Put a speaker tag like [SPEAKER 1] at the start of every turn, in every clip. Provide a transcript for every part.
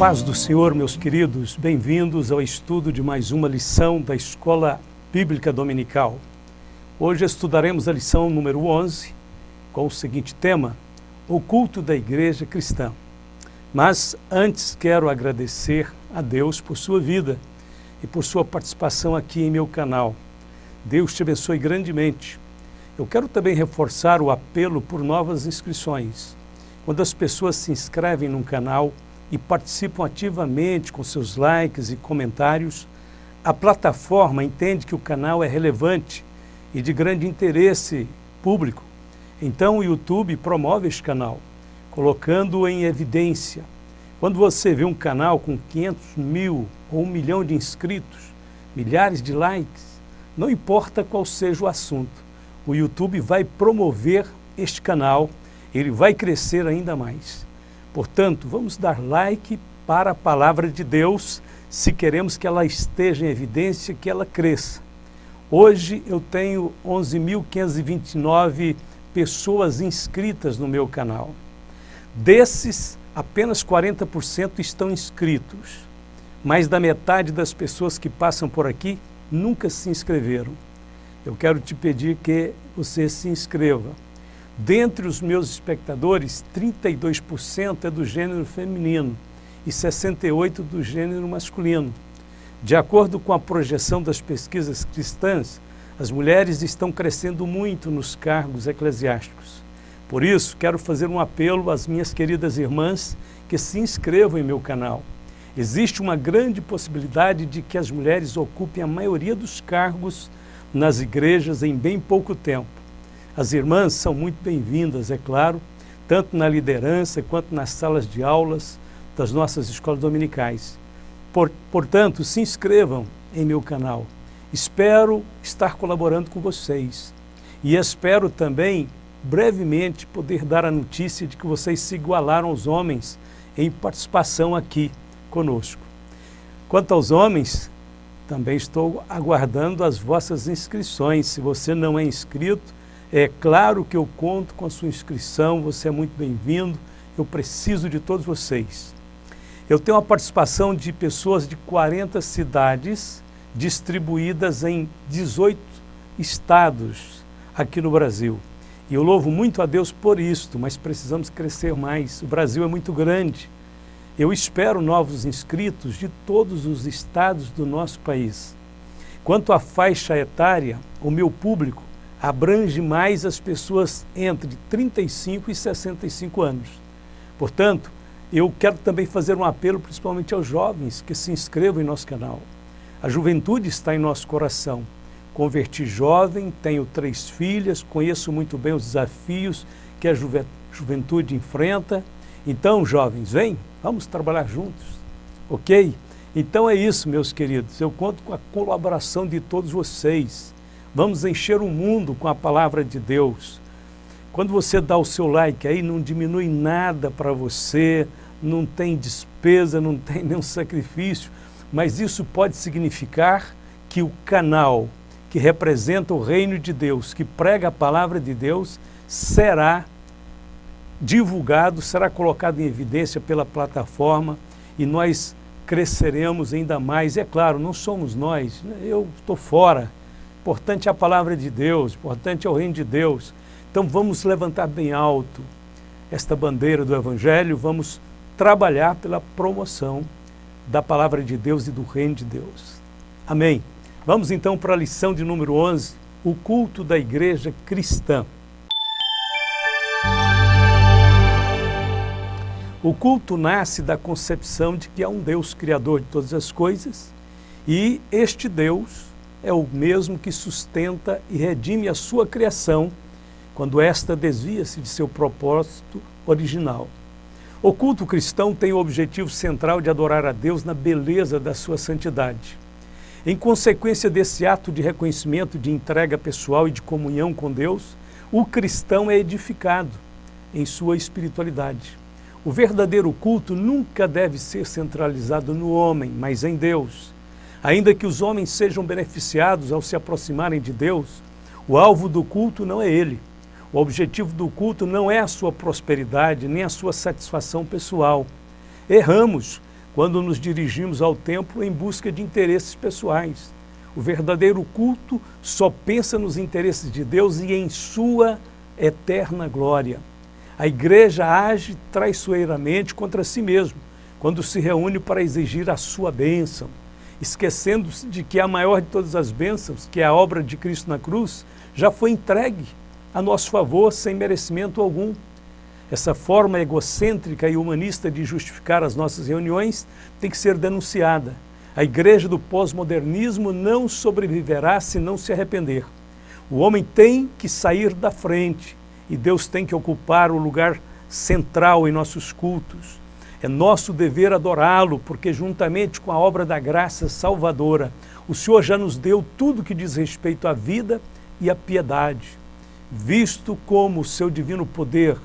[SPEAKER 1] paz do Senhor, meus queridos, bem-vindos ao estudo de mais uma lição da Escola Bíblica Dominical. Hoje estudaremos a lição número 11, com o seguinte tema: o culto da Igreja Cristã. Mas antes quero agradecer a Deus por sua vida e por sua participação aqui em meu canal. Deus te abençoe grandemente. Eu quero também reforçar o apelo por novas inscrições. Quando as pessoas se inscrevem num canal e participam ativamente com seus likes e comentários, a plataforma entende que o canal é relevante e de grande interesse público. Então o YouTube promove este canal, colocando-o em evidência. Quando você vê um canal com 500 mil ou 1 milhão de inscritos, milhares de likes, não importa qual seja o assunto, o YouTube vai promover este canal, ele vai crescer ainda mais. Portanto, vamos dar like para a palavra de Deus, se queremos que ela esteja em evidência, que ela cresça. Hoje eu tenho 11.529 pessoas inscritas no meu canal. Desses, apenas 40% estão inscritos. Mais da metade das pessoas que passam por aqui nunca se inscreveram. Eu quero te pedir que você se inscreva. Dentre os meus espectadores, 32% é do gênero feminino e 68% do gênero masculino. De acordo com a projeção das pesquisas cristãs, as mulheres estão crescendo muito nos cargos eclesiásticos. Por isso, quero fazer um apelo às minhas queridas irmãs que se inscrevam em meu canal. Existe uma grande possibilidade de que as mulheres ocupem a maioria dos cargos nas igrejas em bem pouco tempo. As irmãs são muito bem-vindas, é claro, tanto na liderança quanto nas salas de aulas das nossas escolas dominicais. Portanto, se inscrevam em meu canal. Espero estar colaborando com vocês. E espero também, brevemente, poder dar a notícia de que vocês se igualaram aos homens em participação aqui conosco. Quanto aos homens, também estou aguardando as vossas inscrições. Se você não é inscrito, é claro que eu conto com a sua inscrição, você é muito bem-vindo, eu preciso de todos vocês. Eu tenho a participação de pessoas de 40 cidades distribuídas em 18 estados aqui no Brasil. E eu louvo muito a Deus por isto, mas precisamos crescer mais. O Brasil é muito grande. Eu espero novos inscritos de todos os estados do nosso país. Quanto à faixa etária, o meu público abrange mais as pessoas entre 35 e 65 anos. Portanto, eu quero também fazer um apelo principalmente aos jovens que se inscrevam em nosso canal. A juventude está em nosso coração. Converti jovem, tenho 3 filhas, conheço muito bem os desafios que a juventude enfrenta. Então, jovens, vem, vamos trabalhar juntos, ok? Então é isso, meus queridos, eu conto com a colaboração de todos vocês. Vamos encher o mundo com a palavra de Deus. Quando você dá o seu like aí, não diminui nada para você, não tem despesa, não tem nenhum sacrifício, mas isso pode significar que o canal que representa o reino de Deus, que prega a palavra de Deus, será divulgado, será colocado em evidência pela plataforma e nós cresceremos ainda mais. É claro, não somos nós, eu estou fora. Importante é a palavra de Deus, importante é o reino de Deus. Então vamos levantar bem alto esta bandeira do Evangelho, vamos trabalhar pela promoção da palavra de Deus e do reino de Deus. Amém. Vamos então para a lição de número 11, o culto da Igreja Cristã. O culto nasce da concepção de que há um Deus criador de todas as coisas e este Deus é o mesmo que sustenta e redime a sua criação quando esta desvia-se de seu propósito original. O culto cristão tem o objetivo central de adorar a Deus na beleza da sua santidade. Em consequência desse ato de reconhecimento, de entrega pessoal e de comunhão com Deus, o cristão é edificado em sua espiritualidade. O verdadeiro culto nunca deve ser centralizado no homem, mas em Deus. Ainda que os homens sejam beneficiados ao se aproximarem de Deus, o alvo do culto não é Ele. O objetivo do culto não é a sua prosperidade, nem a sua satisfação pessoal. Erramos quando nos dirigimos ao templo em busca de interesses pessoais. O verdadeiro culto só pensa nos interesses de Deus e em sua eterna glória. A igreja age traiçoeiramente contra si mesma, quando se reúne para exigir a sua bênção, esquecendo-se de que a maior de todas as bênçãos, que é a obra de Cristo na cruz, já foi entregue a nosso favor sem merecimento algum. Essa forma egocêntrica e humanista de justificar as nossas reuniões tem que ser denunciada. A igreja do pós-modernismo não sobreviverá se não se arrepender. O homem tem que sair da frente e Deus tem que ocupar o lugar central em nossos cultos. É nosso dever adorá-lo, porque juntamente com a obra da graça salvadora, o Senhor já nos deu tudo que diz respeito à vida e à piedade. Visto como o seu divino poder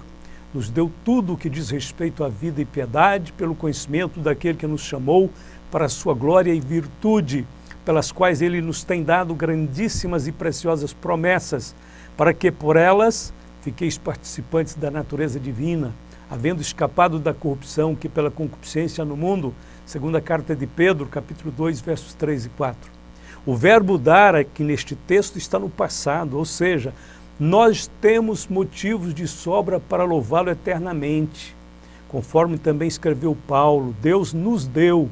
[SPEAKER 1] nos deu tudo o que diz respeito à vida e piedade, pelo conhecimento daquele que nos chamou para a sua glória e virtude, pelas quais ele nos tem dado grandíssimas e preciosas promessas, para que por elas fiqueis participantes da natureza divina, havendo escapado da corrupção que pela concupiscência no mundo, segundo a carta de Pedro, capítulo 2, versos 3 e 4. O verbo dar aqui neste texto está no passado, ou seja, nós temos motivos de sobra para louvá-lo eternamente. Conforme também escreveu Paulo, Deus nos deu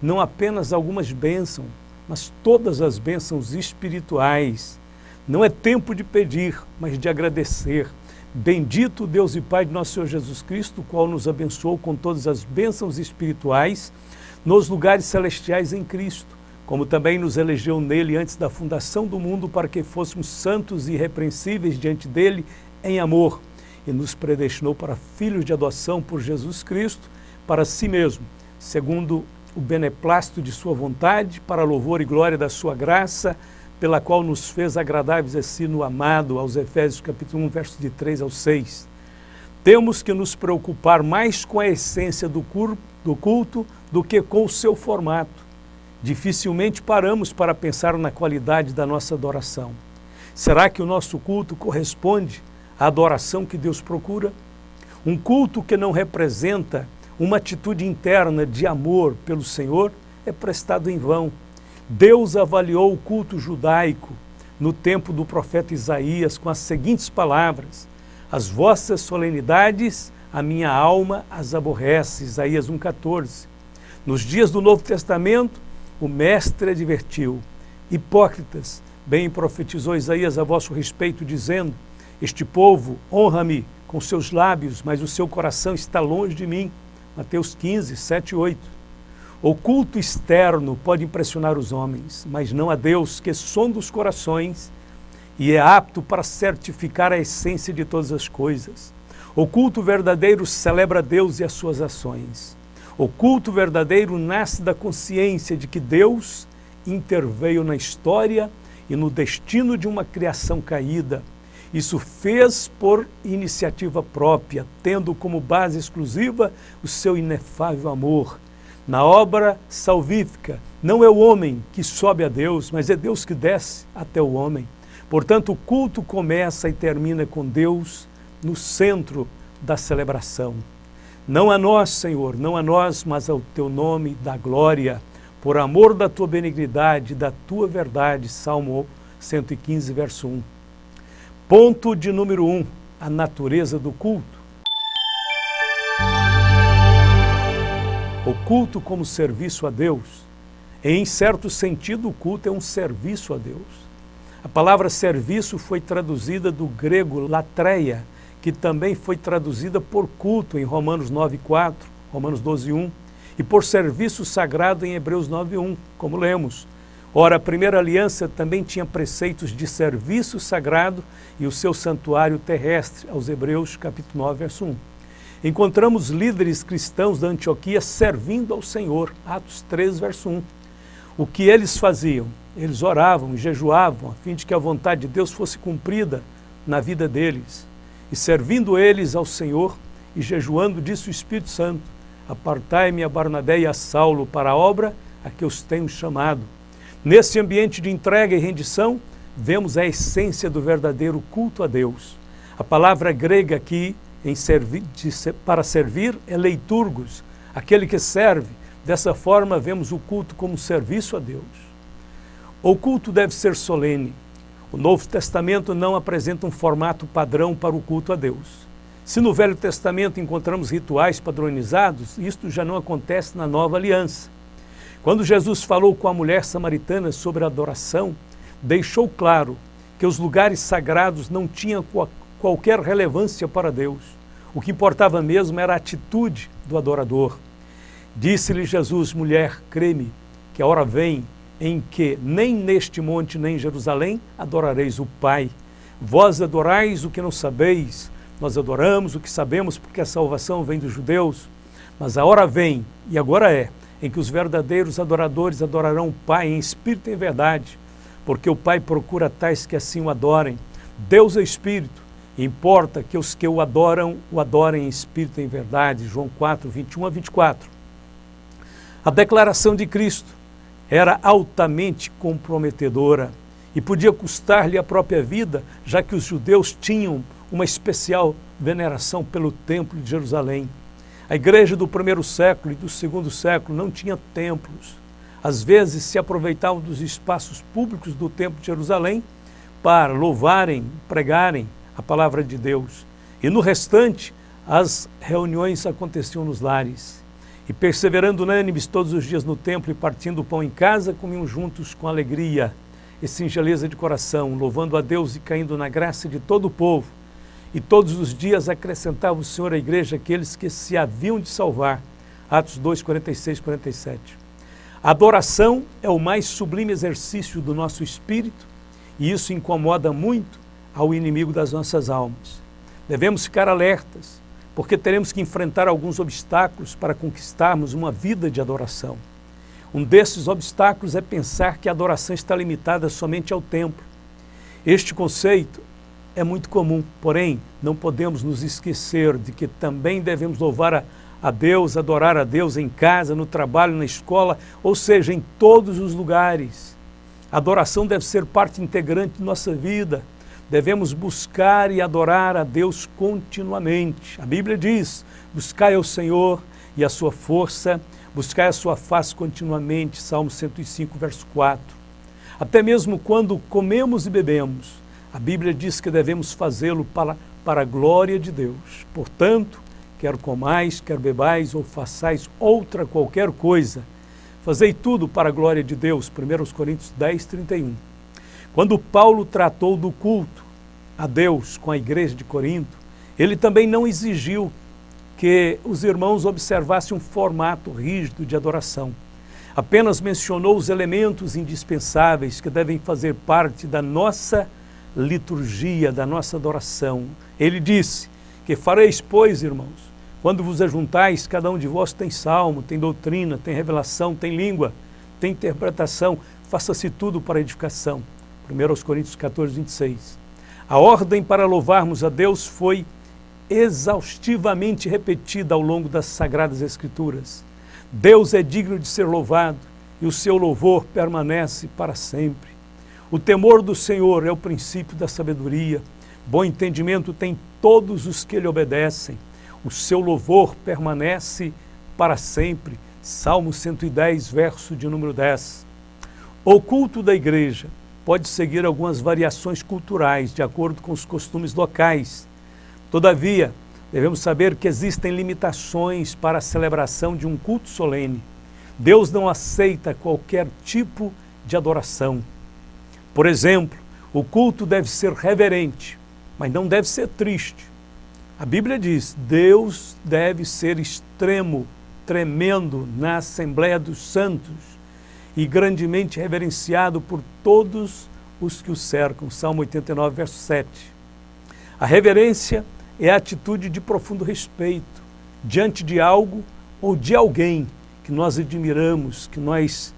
[SPEAKER 1] não apenas algumas bênçãos, mas todas as bênçãos espirituais. Não é tempo de pedir, mas de agradecer. Bendito Deus e Pai de nosso Senhor Jesus Cristo, o qual nos abençoou com todas as bênçãos espirituais nos lugares celestiais em Cristo, como também nos elegeu nele antes da fundação do mundo para que fôssemos santos e irrepreensíveis diante dele em amor, e nos predestinou para filhos de adoção por Jesus Cristo, para si mesmo, segundo o beneplácito de sua vontade, para louvor e glória da sua graça, pela qual nos fez agradáveis a si no amado, aos Efésios capítulo 1, versos de 3 ao 6. Temos que nos preocupar mais com a essência do culto do que com o seu formato. Dificilmente paramos para pensar na qualidade da nossa adoração. Será que o nosso culto corresponde à adoração que Deus procura? Um culto que não representa uma atitude interna de amor pelo Senhor é prestado em vão. Deus avaliou o culto judaico no tempo do profeta Isaías com as seguintes palavras: as vossas solenidades, a minha alma as aborrece, Isaías 1,14. Nos dias do Novo Testamento, o mestre advertiu: hipócritas, bem profetizou Isaías a vosso respeito, dizendo: este povo honra-me com seus lábios, mas o seu coração está longe de mim. Mateus 15, 7 e 8. O culto externo pode impressionar os homens, mas não a Deus, que sonda os corações e é apto para certificar a essência de todas as coisas. O culto verdadeiro celebra Deus e as suas ações. O culto verdadeiro nasce da consciência de que Deus interveio na história e no destino de uma criação caída. Isso fez por iniciativa própria, tendo como base exclusiva o seu inefável amor. Na obra salvífica, não é o homem que sobe a Deus, mas é Deus que desce até o homem. Portanto, o culto começa e termina com Deus no centro da celebração. Não a nós, Senhor, não a nós, mas ao teu nome da glória, por amor da tua benignidade, da tua verdade. Salmo 115, verso 1. Ponto de número 1, a natureza do culto. O culto como serviço a Deus. Em certo sentido, o culto é um serviço a Deus. A palavra serviço foi traduzida do grego latreia, que também foi traduzida por culto em Romanos 9,4, Romanos 12,1, e por serviço sagrado em Hebreus 9,1, como lemos. Ora, a primeira aliança também tinha preceitos de serviço sagrado e o seu santuário terrestre, aos Hebreus capítulo 9, verso 1. Encontramos líderes cristãos da Antioquia servindo ao Senhor, Atos 3, verso 1. O que eles faziam? Eles oravam e jejuavam a fim de que a vontade de Deus fosse cumprida na vida deles. E servindo eles ao Senhor e jejuando, disse o Espírito Santo: apartai-me a Barnabé e a Saulo para a obra a que os tenho chamado. Nesse ambiente de entrega e rendição, vemos a essência do verdadeiro culto a Deus. A palavra grega aqui para servir é leiturgos, aquele que serve, Dessa forma, vemos o culto como serviço a Deus. O culto deve ser solene. O Novo Testamento não apresenta um formato padrão para o culto a Deus. Se no Velho Testamento encontramos rituais padronizados, isto já não acontece na Nova Aliança. Quando Jesus falou com a mulher samaritana sobre a adoração, deixou claro que os lugares sagrados não tinham qualquer relevância para Deus. O que importava mesmo era a atitude do adorador. Disse-lhe Jesus: mulher, crê-me, que a hora vem em que nem neste monte nem em Jerusalém adorareis o Pai. Vós adorais o que não sabeis, nós adoramos o que sabemos, porque a salvação vem dos judeus. Mas a hora vem, e agora é, em que os verdadeiros adoradores adorarão o Pai em espírito e em verdade, porque o Pai procura tais que assim o adorem. Deus é espírito, e importa que os que o adorem em espírito e em verdade. João 4, 21 a 24. A declaração de Cristo era altamente comprometedora e podia custar-lhe a própria vida, já que os judeus tinham uma especial veneração pelo Templo de Jerusalém. A igreja do primeiro século e do segundo século não tinha templos. Às vezes se aproveitavam dos espaços públicos do Templo de Jerusalém para louvarem, pregarem a palavra de Deus. E no restante, as reuniões aconteciam nos lares. E perseverando unânimes todos os dias no templo e partindo o pão em casa, comiam juntos com alegria e singeleza de coração, louvando a Deus e caindo na graça de todo o povo. E todos os dias acrescentava o Senhor à igreja aqueles que se haviam de salvar. Atos 2, 46, 47. A adoração é o mais sublime exercício do nosso espírito e isso incomoda muito ao inimigo das nossas almas. Devemos ficar alertas, porque teremos que enfrentar alguns obstáculos para conquistarmos uma vida de adoração. Um desses obstáculos é pensar que a adoração está limitada somente ao templo. Este conceito é muito comum, porém, não podemos nos esquecer de que também devemos louvar a Deus, adorar a Deus em casa, no trabalho, na escola, ou seja, em todos os lugares. A adoração deve ser parte integrante de nossa vida. Devemos buscar e adorar a Deus continuamente. A Bíblia diz: buscai ao Senhor e a sua força, buscai a sua face continuamente. Salmo 105, verso 4. Até mesmo quando comemos e bebemos, a Bíblia diz que devemos fazê-lo para a glória de Deus. Portanto, quer comais, quer bebais ou façais outra qualquer coisa, fazei tudo para a glória de Deus. 1 Coríntios 10, 31. Quando Paulo tratou do culto a Deus com a igreja de Corinto, ele também não exigiu que os irmãos observassem um formato rígido de adoração. Apenas mencionou os elementos indispensáveis que devem fazer parte da nossa liturgia, da nossa adoração. Ele disse que fareis, pois, irmãos, quando vos ajuntais, cada um de vós tem salmo, tem doutrina, tem revelação, tem língua, tem interpretação, faça-se tudo para edificação. 1 Coríntios 14, 26. A ordem para louvarmos a Deus foi exaustivamente repetida ao longo das Sagradas Escrituras. Deus é digno de ser louvado e o seu louvor permanece para sempre. O temor do Senhor é o princípio da sabedoria. Bom entendimento tem todos os que lhe obedecem. O seu louvor permanece para sempre. Salmo 110, verso de número 10. O culto da igreja pode seguir algumas variações culturais, de acordo com os costumes locais. Todavia, devemos saber que existem limitações para a celebração de um culto solene. Deus não aceita qualquer tipo de adoração. Por exemplo, o culto deve ser reverente, mas não deve ser triste. A Bíblia diz: Deus deve ser extremo, tremendo na Assembleia dos Santos e grandemente reverenciado por todos os que o cercam. Salmo 89, verso 7. A reverência é a atitude de profundo respeito diante de algo ou de alguém que nós admiramos, que nós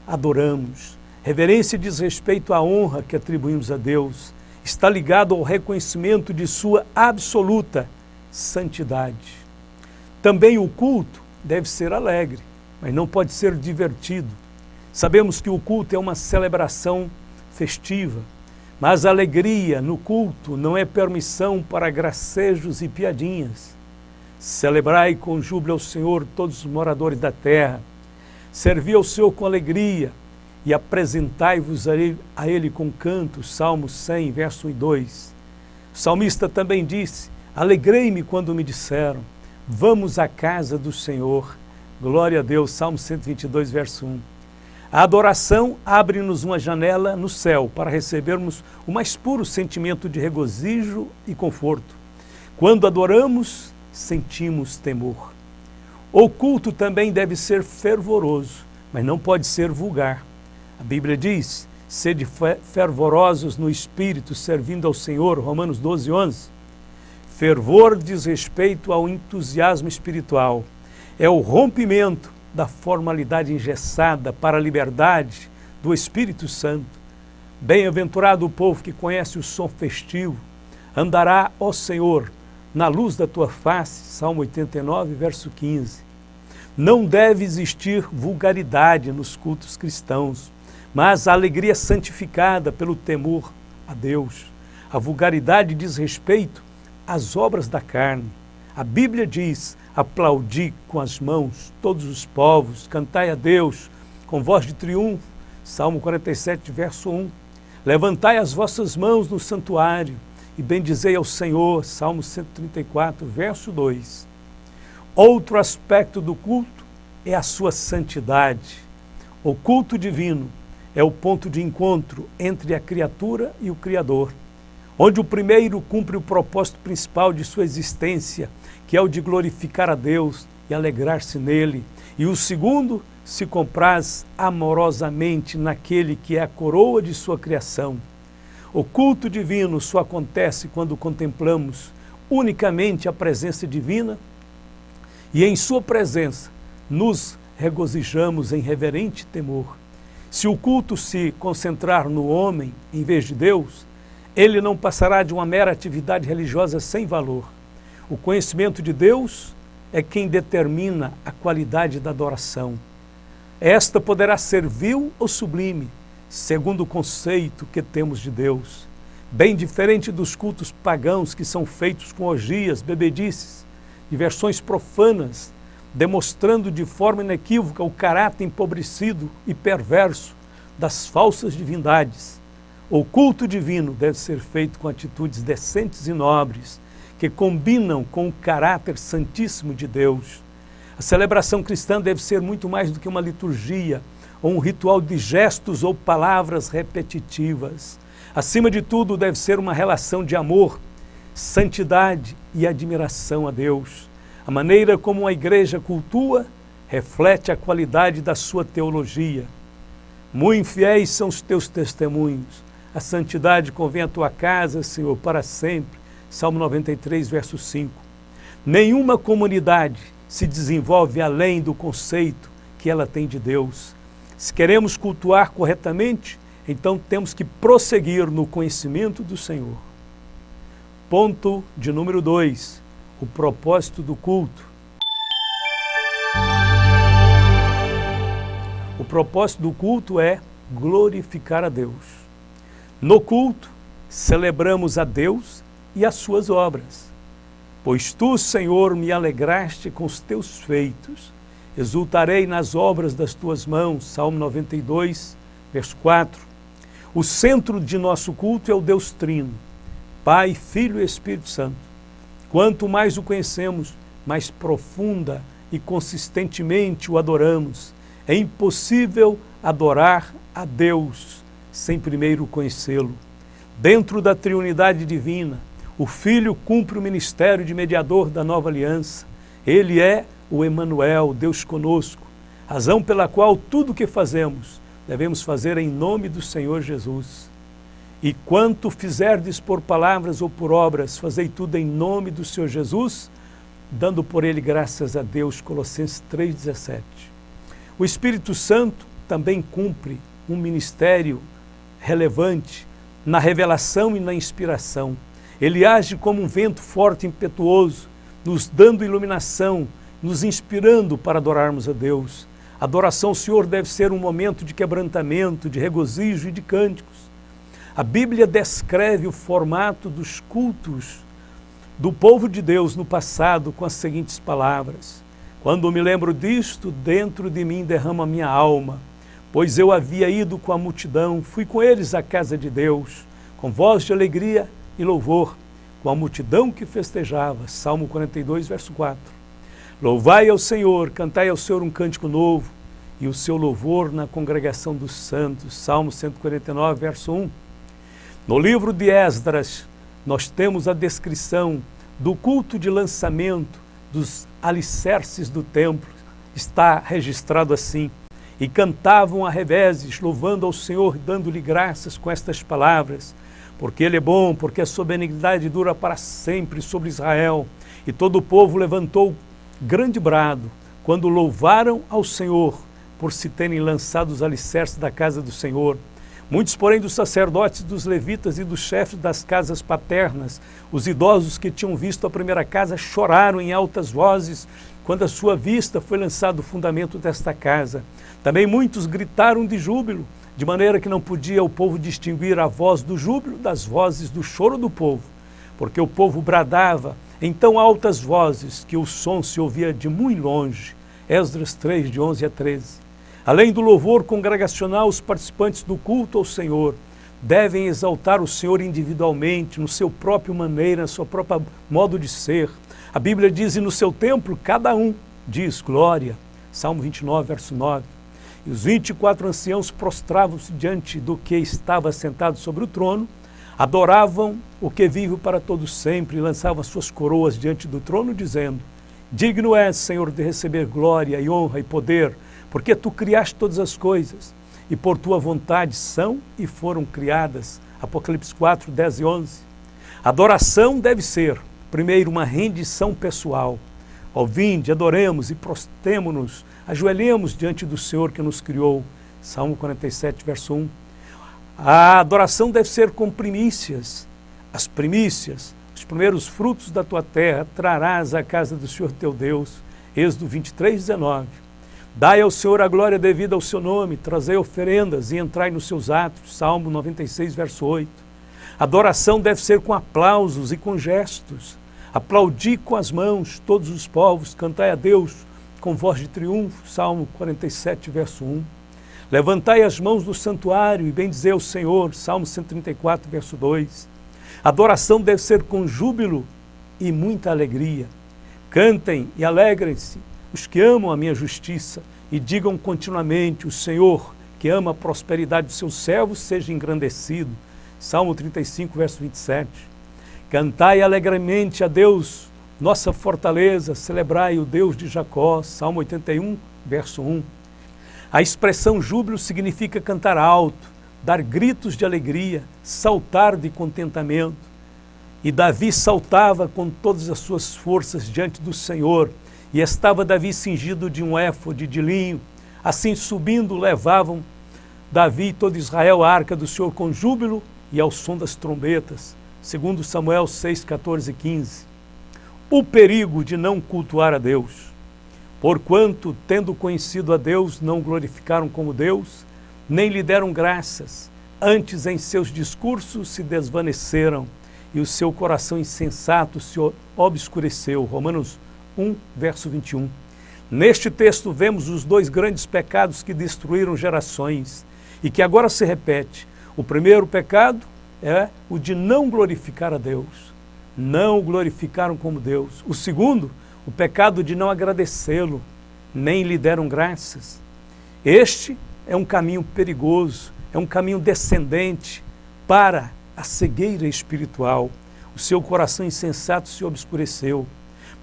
[SPEAKER 1] adoramos. Reverência diz respeito à honra que atribuímos a Deus. Está ligado ao reconhecimento de sua absoluta santidade. Também o culto deve ser alegre, mas não pode ser divertido. Sabemos que o culto é uma celebração festiva, mas a alegria no culto não é permissão para gracejos e piadinhas. Celebrai com júbilo ao Senhor todos os moradores da terra. servi ao Senhor com alegria e apresentai-vos a Ele com canto, Salmo 100, verso 1 e 2. O salmista também disse, alegrei-me quando me disseram, vamos à casa do Senhor. Glória a Deus, Salmo 122, verso 1. A adoração abre-nos uma janela no céu para recebermos o mais puro sentimento de regozijo e conforto. Quando adoramos, sentimos temor. O culto também deve ser fervoroso, mas não pode ser vulgar. A Bíblia diz, sede fervorosos no Espírito, servindo ao Senhor, Romanos 12, 11. Fervor diz respeito ao entusiasmo espiritual. É o rompimento da formalidade engessada para a liberdade do Espírito Santo. Bem-aventurado o povo que conhece o som festivo, andará, ó Senhor, na luz da tua face, Salmo 89, verso 15. Não deve existir vulgaridade nos cultos cristãos, mas a alegria santificada pelo temor a Deus. A vulgaridade diz respeito às obras da carne. A Bíblia diz, aplaudi com as mãos todos os povos, cantai a Deus com voz de triunfo, Salmo 47, verso 1. Levantai as vossas mãos no santuário e bendizei ao Senhor, Salmo 134, verso 2. Outro aspecto do culto é a sua santidade. O culto divino é o ponto de encontro entre a criatura e o Criador, onde o primeiro cumpre o propósito principal de sua existência, que é o de glorificar a Deus e alegrar-se nele, e o segundo se compraz amorosamente naquele que é a coroa de sua criação. O culto divino só acontece quando contemplamos unicamente a presença divina e em sua presença nos regozijamos em reverente temor. Se o culto se concentrar no homem em vez de Deus, ele não passará de uma mera atividade religiosa sem valor. O conhecimento de Deus é quem determina a qualidade da adoração. Esta poderá ser vil ou sublime, segundo o conceito que temos de Deus. Bem diferente dos cultos pagãos que são feitos com orgias, bebedices, diversões profanas, demonstrando de forma inequívoca o caráter empobrecido e perverso das falsas divindades. O culto divino deve ser feito com atitudes decentes e nobres, que combinam com o caráter santíssimo de Deus. A celebração cristã deve ser muito mais do que uma liturgia, ou um ritual de gestos ou palavras repetitivas. Acima de tudo, deve ser uma relação de amor, santidade e admiração a Deus. A maneira como a igreja cultua reflete a qualidade da sua teologia. Muito fiéis são os teus testemunhos. A santidade convém à tua casa, Senhor, para sempre. Salmo 93, verso 5. Nenhuma comunidade se desenvolve além do conceito que ela tem de Deus. Se queremos cultuar corretamente, então temos que prosseguir no conhecimento do Senhor. Ponto de número 2, o propósito do culto. O propósito do culto é glorificar a Deus. No culto, celebramos a Deus e as suas obras. Pois tu, Senhor, me alegraste com os teus feitos, exultarei nas obras das tuas mãos, Salmo 92, verso 4. O centro de nosso culto é o Deus Trino, Pai, Filho e Espírito Santo. Quanto mais o conhecemos, mais profunda e consistentemente o adoramos. É impossível adorar a Deus sem primeiro conhecê-lo. Dentro da triunidade divina, o Filho cumpre o ministério de mediador da nova aliança. Ele é o Emanuel, Deus conosco, razão pela qual tudo o que fazemos, devemos fazer em nome do Senhor Jesus. E quanto fizerdes por palavras ou por obras, fazei tudo em nome do Senhor Jesus, dando por ele graças a Deus, Colossenses 3,17. O Espírito Santo também cumpre um ministério relevante na revelação e na inspiração. Ele age como um vento forte e impetuoso, nos dando iluminação, nos inspirando para adorarmos a Deus. A adoração ao Senhor deve ser um momento de quebrantamento, de regozijo e de cânticos. A Bíblia descreve o formato dos cultos do povo de Deus no passado com as seguintes palavras: Quando me lembro disto, dentro de mim derrama minha alma, pois eu havia ido com a multidão, fui com eles à casa de Deus, com voz de alegria e louvor, com a multidão que festejava. Salmo 42, verso 4. Louvai ao Senhor, cantai ao Senhor um cântico novo, e o seu louvor na congregação dos santos. Salmo 149, verso 1. No livro de Esdras, nós temos a descrição do culto de lançamento dos alicerces do templo. Está registrado assim: e cantavam a revezes, louvando ao Senhor, dando-lhe graças com estas palavras: porque Ele é bom, porque a sua benignidade dura para sempre sobre Israel. E todo o povo levantou grande brado, quando louvaram ao Senhor, por se terem lançado os alicerces da casa do Senhor. Muitos, porém, dos sacerdotes, dos levitas e dos chefes das casas paternas, os idosos que tinham visto a primeira casa, choraram em altas vozes, quando à sua vista foi lançado o fundamento desta casa. Também muitos gritaram de júbilo, de maneira que não podia o povo distinguir a voz do júbilo das vozes do choro do povo, porque o povo bradava em tão altas vozes que o som se ouvia de muito longe. Esdras 3, de 11 a 13. Além do louvor congregacional, os participantes do culto ao Senhor devem exaltar o Senhor individualmente, no seu próprio maneira, no seu próprio modo de ser. A Bíblia diz: e no seu templo cada um diz glória. Salmo 29, verso 9. E os 24 anciãos prostravam-se diante do que estava sentado sobre o trono, adoravam o que vive para todos sempre, e lançavam suas coroas diante do trono, dizendo: digno és, Senhor, de receber glória e honra e poder, porque tu criaste todas as coisas, e por tua vontade são e foram criadas. Apocalipse 4, 10 e 11. Adoração deve ser, primeiro, uma rendição pessoal. Ó, vinde, adoremos e prostemo-nos, ajoelhemos diante do Senhor que nos criou. Salmo 47, verso 1. A adoração deve ser com primícias. As primícias, os primeiros frutos da tua terra, trarás à casa do Senhor teu Deus. Êxodo 23, 19. Dai ao Senhor a glória devida ao seu nome, trazei oferendas e entrai nos seus atos. Salmo 96, verso 8. Adoração deve ser com aplausos e com gestos. Aplaudi com as mãos todos os povos, cantai a Deus com voz de triunfo. Salmo 47, verso 1. Levantai as mãos do santuário e bendizei ao Senhor. Salmo 134, verso 2. Adoração deve ser com júbilo e muita alegria. Cantem e alegrem-se os que amam a minha justiça, e digam continuamente: o Senhor, que ama a prosperidade dos seus servos, seja engrandecido. Salmo 35, verso 27. Cantai alegremente a Deus, nossa fortaleza, celebrai o Deus de Jacó. Salmo 81, verso 1. A expressão júbilo significa cantar alto, dar gritos de alegria, saltar de contentamento. E Davi saltava com todas as suas forças diante do Senhor, e estava Davi cingido de um éfode de linho. Assim, subindo, levavam Davi e todo Israel à arca do Senhor com júbilo e ao som das trombetas. Segundo Samuel 6, 14 e 15. O perigo de não cultuar a Deus. Porquanto, tendo conhecido a Deus, não o glorificaram como Deus, nem lhe deram graças. Antes, em seus discursos, se desvaneceram, e o seu coração insensato se obscureceu. Romanos 1, verso 21. Neste texto vemos os dois grandes pecados que destruíram gerações e que agora se repete. O primeiro pecado é o de não glorificar a Deus. Não o glorificaram como Deus. O segundo, o pecado de não agradecê-lo, nem lhe deram graças. Este é um caminho perigoso, é um caminho descendente para a cegueira espiritual. O seu coração insensato se obscureceu.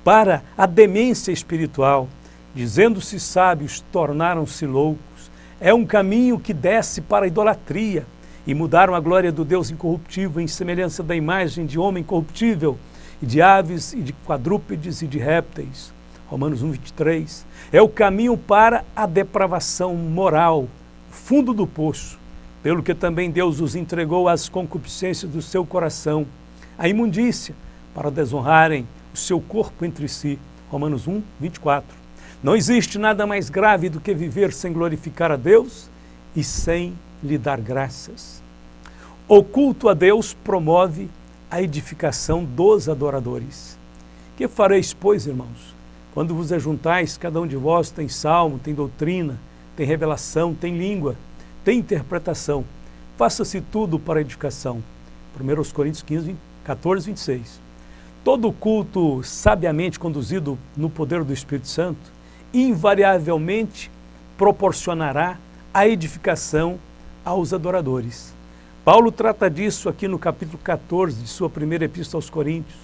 [SPEAKER 1] Para a demência espiritual, dizendo-se sábios, tornaram-se loucos. É um caminho que desce para a idolatria, e mudaram a glória do Deus incorruptível em semelhança da imagem de homem corruptível, e de aves, e de quadrúpedes, e de répteis. Romanos 1, 23. É o caminho para a depravação moral, fundo do poço, pelo que também Deus os entregou às concupiscências do seu coração, a imundícia, para desonrarem o seu corpo entre si. Romanos 1, 24. Não existe nada mais grave do que viver sem glorificar a Deus e sem lhe dar graças. O culto a Deus promove a edificação dos adoradores. Que fareis, pois, irmãos? Quando vos ajuntais, cada um de vós tem salmo, tem doutrina, tem revelação, tem língua, tem interpretação. Faça-se tudo para edificação. 1 Coríntios 14, 26. Todo culto sabiamente conduzido no poder do Espírito Santo, invariavelmente proporcionará a edificação aos adoradores. Paulo trata disso aqui no capítulo 14 de sua primeira epístola aos Coríntios.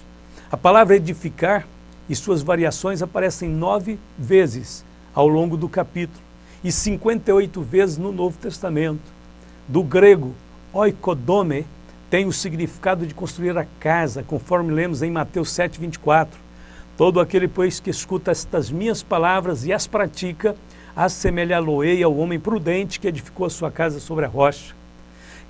[SPEAKER 1] A palavra edificar e suas variações aparecem 9 vezes ao longo do capítulo e 58 vezes no Novo Testamento. Do grego, oikodome, tem o significado de construir a casa, conforme lemos em Mateus 7, 24. Todo aquele, pois, que escuta estas minhas palavras e as pratica, assemelhá-lo-ei ao homem prudente que edificou a sua casa sobre a rocha.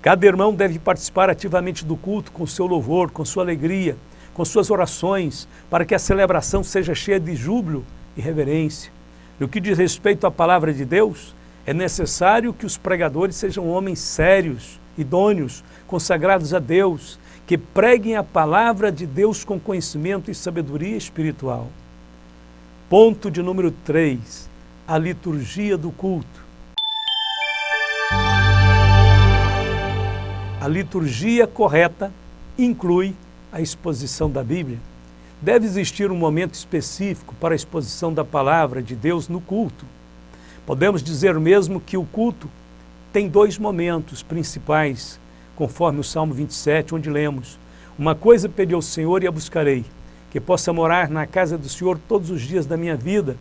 [SPEAKER 1] Cada irmão deve participar ativamente do culto com seu louvor, com sua alegria, com suas orações, para que a celebração seja cheia de júbilo e reverência. No que diz respeito à palavra de Deus, é necessário que os pregadores sejam homens sérios, idôneos, consagrados a Deus, que preguem a palavra de Deus com conhecimento e sabedoria espiritual. Ponto de número 3, a liturgia do culto. A liturgia correta inclui a exposição da Bíblia. Deve existir um momento específico para a exposição da palavra de Deus no culto. Podemos dizer mesmo que o culto tem 2 momentos principais, conforme o Salmo 27, onde lemos: uma coisa pedi ao Senhor e a buscarei, que possa morar na casa do Senhor todos os dias da minha vida,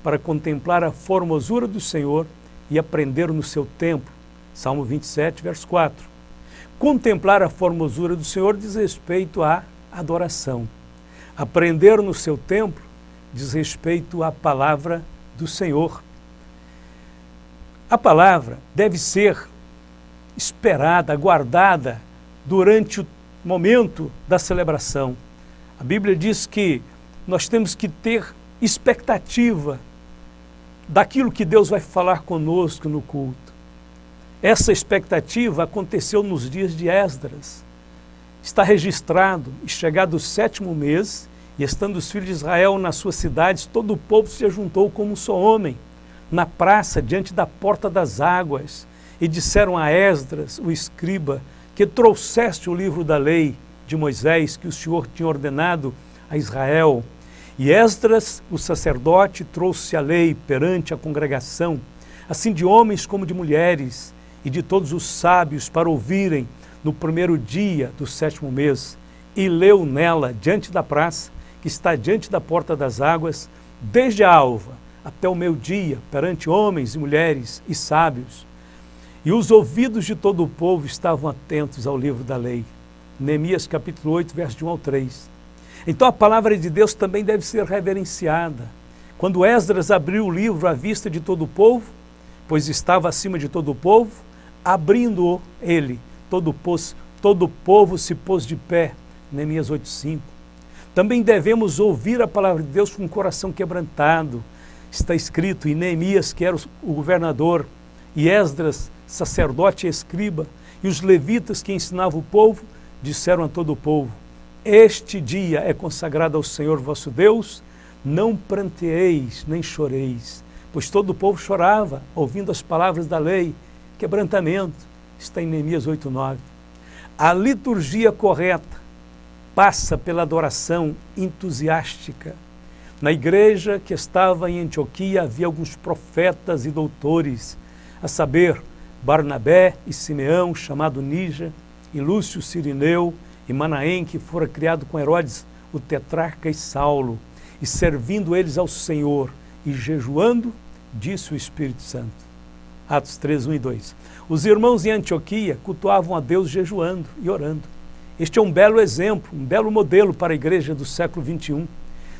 [SPEAKER 1] para contemplar a formosura do Senhor e aprender no seu templo. Salmo 27, verso 4. Contemplar a formosura do Senhor diz respeito à adoração. Aprender no seu templo diz respeito à palavra do Senhor. A palavra deve ser esperada, aguardada durante o momento da celebração. A Bíblia diz que nós temos que ter expectativa daquilo que Deus vai falar conosco no culto. Essa expectativa aconteceu nos dias de Esdras. Está registrado, e chegado o 7º mês, e estando os filhos de Israel nas suas cidades, todo o povo se ajuntou como um só homem, na praça, diante da porta das águas, e disseram a Esdras, o escriba, que trouxeste o livro da lei de Moisés, que o Senhor tinha ordenado a Israel. E Esdras, o sacerdote, trouxe a lei perante a congregação, assim de homens como de mulheres, e de todos os sábios, para ouvirem no primeiro dia do 7º mês, e leu nela, diante da praça, que está diante da porta das águas, desde a alva até o meio-dia, perante homens e mulheres e sábios. E os ouvidos de todo o povo estavam atentos ao livro da lei. Neemias capítulo 8, verso de 1 ao 3. Então a palavra de Deus também deve ser reverenciada. Quando Esdras abriu o livro à vista de todo o povo, pois estava acima de todo o povo, abrindo-o ele, todo o povo se pôs de pé. Neemias 8:5. Também devemos ouvir a palavra de Deus com o coração quebrantado. Está escrito em Neemias, que era o governador, e Esdras, sacerdote e escriba, e os levitas que ensinavam o povo, disseram a todo o povo: este dia é consagrado ao Senhor vosso Deus, não pranteeis nem choreis. Pois todo o povo chorava, ouvindo as palavras da lei. Quebrantamento, está em Neemias 8:9. A liturgia correta passa pela adoração entusiástica. Na igreja que estava em Antioquia havia alguns profetas e doutores, a saber, Barnabé e Simeão, chamado Níger, e Lúcio Cirineu, e Manaém, que fora criado com Herodes, o tetrarca, e Saulo, e servindo eles ao Senhor, e jejuando, disse o Espírito Santo. Atos 3, 1 e 2. Os irmãos em Antioquia cultuavam a Deus jejuando e orando. Este é um belo exemplo, um belo modelo para a igreja do século XXI.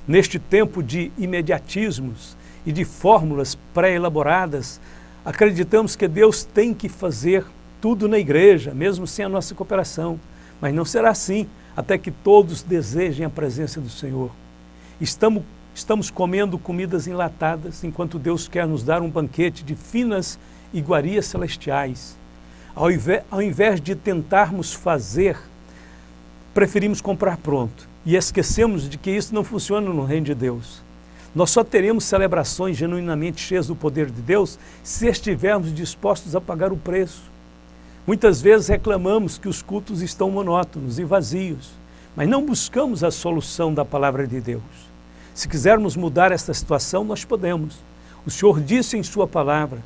[SPEAKER 1] Neste tempo de imediatismos e de fórmulas pré-elaboradas, acreditamos que Deus tem que fazer tudo na igreja, mesmo sem a nossa cooperação. Mas não será assim, até que todos desejem a presença do Senhor. Estamos comendo comidas enlatadas, enquanto Deus quer nos dar um banquete de finas iguarias celestiais. Ao invés de tentarmos fazer, preferimos comprar pronto. E esquecemos de que isso não funciona no reino de Deus. Nós só teremos celebrações genuinamente cheias do poder de Deus se estivermos dispostos a pagar o preço. Muitas vezes reclamamos que os cultos estão monótonos e vazios, mas não buscamos a solução da palavra de Deus. Se quisermos mudar esta situação, nós podemos. O Senhor disse em sua palavra: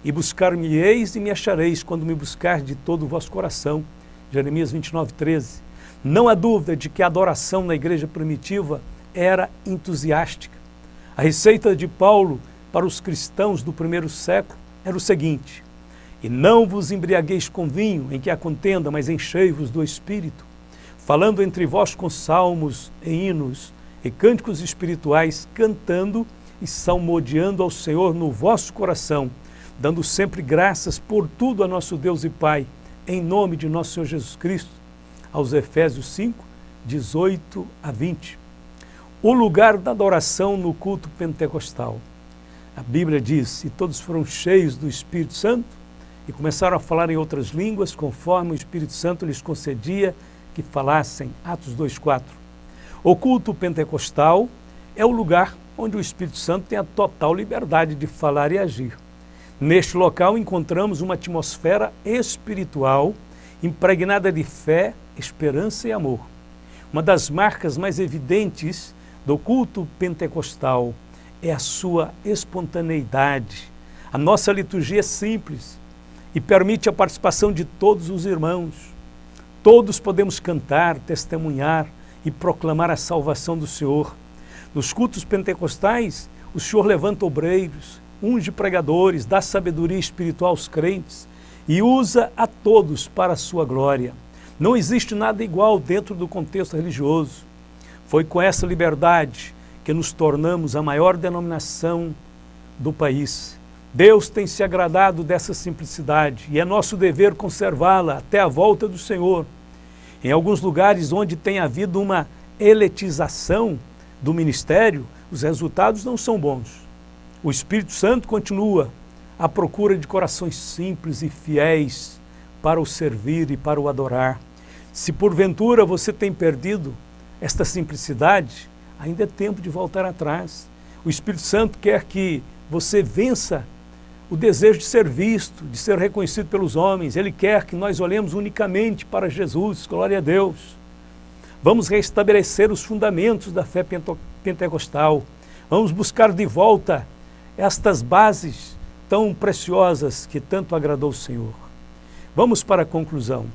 [SPEAKER 1] e buscar-me-eis e me achareis quando me buscar de todo o vosso coração. Jeremias 29:13. Não há dúvida de que a adoração na igreja primitiva era entusiástica. A receita de Paulo para os cristãos do primeiro século era o seguinte: e não vos embriagueis com vinho, em que há contenda, mas enchei-vos do Espírito, falando entre vós com salmos e hinos e cânticos espirituais, cantando e salmodiando ao Senhor no vosso coração, dando sempre graças por tudo a nosso Deus e Pai, em nome de nosso Senhor Jesus Cristo. Aos Efésios 5, 18 a 20. O lugar da adoração no culto pentecostal. A Bíblia diz: e todos foram cheios do Espírito Santo e começaram a falar em outras línguas, conforme o Espírito Santo lhes concedia que falassem. Atos 2:4. O culto pentecostal é o lugar onde o Espírito Santo tem a total liberdade de falar e agir. Neste local encontramos uma atmosfera espiritual impregnada de fé, esperança e amor. Uma das marcas mais evidentes do culto pentecostal é a sua espontaneidade. A nossa liturgia é simples e permite a participação de todos os irmãos. Todos podemos cantar, testemunhar e proclamar a salvação do Senhor. Nos cultos pentecostais, o Senhor levanta obreiros, unge pregadores, dá sabedoria espiritual aos crentes e usa a todos para a sua glória. Não existe nada igual dentro do contexto religioso. Foi com essa liberdade que nos tornamos a maior denominação do país. Deus tem se agradado dessa simplicidade e é nosso dever conservá-la até a volta do Senhor. Em alguns lugares onde tem havido uma eletização do ministério, os resultados não são bons. O Espírito Santo continua à procura de corações simples e fiéis para o servir e para o adorar. Se porventura você tem perdido esta simplicidade, ainda é tempo de voltar atrás. O Espírito Santo quer que você vença o desejo de ser visto, de ser reconhecido pelos homens. Ele quer que nós olhemos unicamente para Jesus, glória a Deus. Vamos restabelecer os fundamentos da fé pentecostal. Vamos buscar de volta estas bases tão preciosas que tanto agradou o Senhor. Vamos para a conclusão.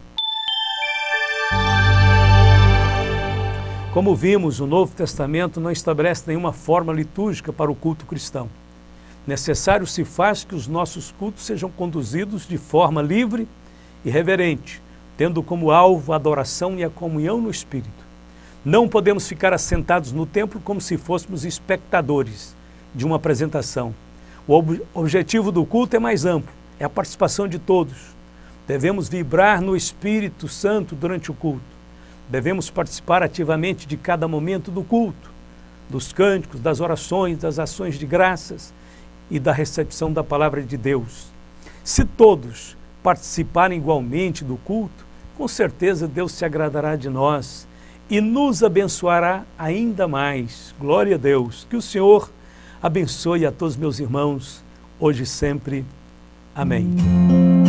[SPEAKER 1] Como vimos, o Novo Testamento não estabelece nenhuma forma litúrgica para o culto cristão. Necessário se faz que os nossos cultos sejam conduzidos de forma livre e reverente, tendo como alvo a adoração e a comunhão no Espírito. Não podemos ficar assentados no templo como se fôssemos espectadores de uma apresentação. O objetivo do culto é mais amplo, é a participação de todos. Devemos vibrar no Espírito Santo durante o culto. Devemos participar ativamente de cada momento do culto, dos cânticos, das orações, das ações de graças e da recepção da palavra de Deus. Se todos participarem igualmente do culto, com certeza Deus se agradará de nós e nos abençoará ainda mais. Glória a Deus. Que o Senhor abençoe a todos meus irmãos, hoje e sempre. Amém.